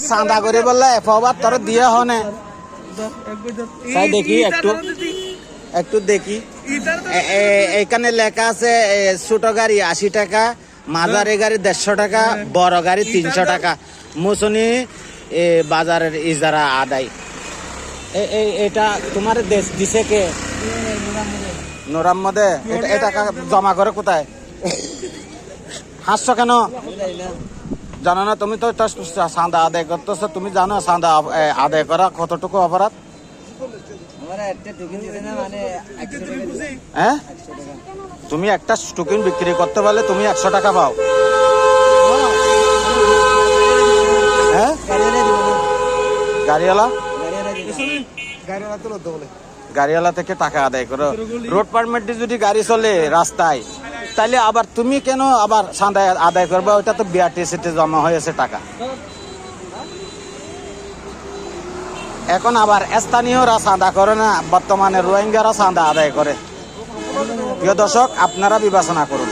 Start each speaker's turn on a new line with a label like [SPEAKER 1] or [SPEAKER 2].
[SPEAKER 1] চাঁদা করে বললে এফবার তোর দিয়ে হনে তাই দেখি একটু একটু দেখি এখানে লেখা আছে ছোট গাড়ি 80 টাকা, মাঝারি গাড়ি 150 টাকা, বড় গাড়ি 300 টাকা মুসনি বাজারের ইজারা আদায়। এটা তোমার দেশ দিছে কে? নোরাম মধ্যে এটা টাকা জমা করে কোথায়? হাসছো কেন? জানো না তুমি তো চাঁদা আদায় করতেছো, তুমি জানো চাঁদা আদায় করা কতটুকু অপরাধ? হ্যাঁ, তুমি একটা টোকেন বিক্রি করতে পারলে তুমি 100 টাকা পাও। হ্যাঁ, গাড়িওয়ালা থেকে টাকা আদায় করো। রোড পারমিট দিয়ে যদি গাড়ি চলে রাস্তায়, তাহলে আবার তুমি কেন আবার চাঁদা আদায় করবে? ওইটা তো বিআরটিসিতে জমা হয়েছে টাকা। এখন আবার স্থানীয়রা চাঁদা করে না, বর্তমানে রোহিঙ্গারা চাঁদা আদায় করে। প্রিয় দর্শক, আপনারা বিবেচনা করুন।